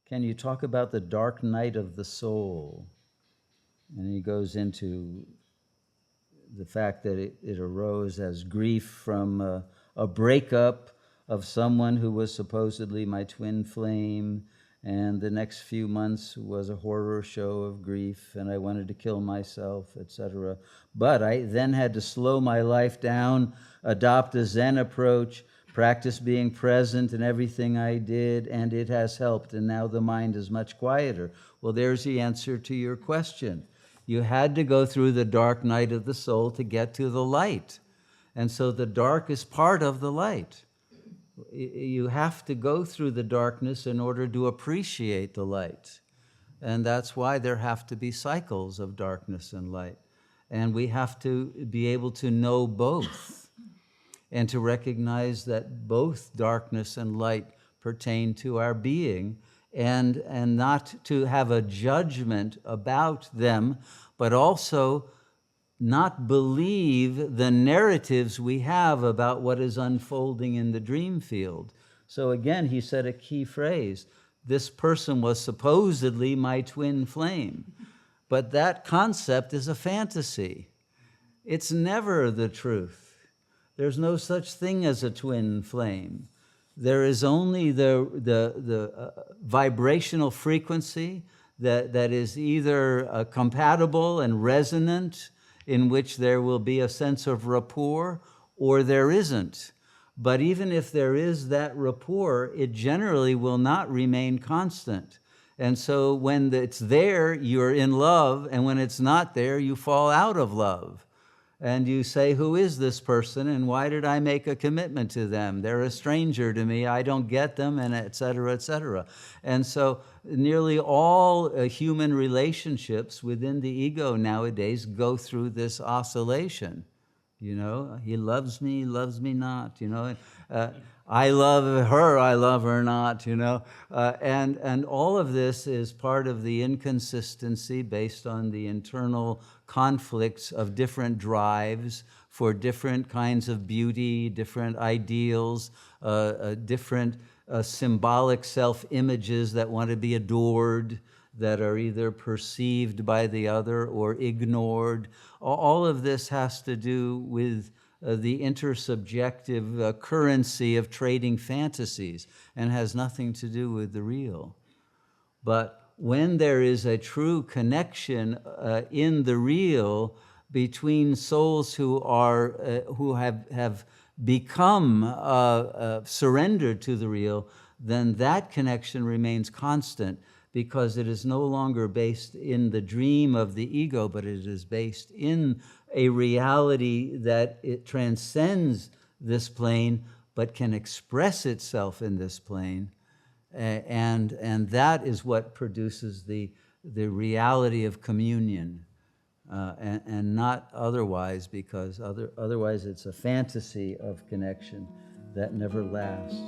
can you talk about the dark night of the soul? And he goes into the fact that it arose as grief from a breakup of someone who was supposedly my twin flame, and the next few months was a horror show of grief, and I wanted to kill myself, etc. But I then had to slow my life down, adopt a Zen approach, practice being present in everything I did, and it has helped, and now the mind is much quieter. Well, there's the answer to your question. You had to go through the dark night of the soul to get to the light. And so the dark is part of the light. You have to go through the darkness in order to appreciate the light. And that's why there have to be cycles of darkness and light. And we have to be able to know both and to recognize that both darkness and light pertain to our being, and not to have a judgment about them, but also not believe the narratives we have about what is unfolding in the dream field. So again, he said a key phrase: this person was supposedly my twin flame. But that concept is a fantasy. It's never the truth. There's no such thing as a twin flame. There is only the vibrational frequency that is either compatible and resonant, in which there will be a sense of rapport, or there isn't. But even if there is that rapport, it generally will not remain constant. And so when it's there, you're in love, and when it's not there, you fall out of love. And you say, who is this person, and why did I make a commitment to them? They're a stranger to me, I don't get them, and et cetera, et cetera. And so nearly all human relationships within the ego nowadays go through this oscillation. You know, he loves me not, you know. I love her not, you know. And all of this is part of the inconsistency based on the internal conflicts of different drives for different kinds of beauty, different ideals, different symbolic self-images that want to be adored, that are either perceived by the other or ignored. All of this has to do with the intersubjective currency of trading fantasies, and has nothing to do with the real. But when there is a true connection in the real between souls who have become surrendered to the real, then that connection remains constant, because it is no longer based in the dream of the ego, but it is based in a reality that it transcends this plane, but can express itself in this plane. And that is what produces the reality of communion, and not otherwise, because otherwise it's a fantasy of connection that never lasts.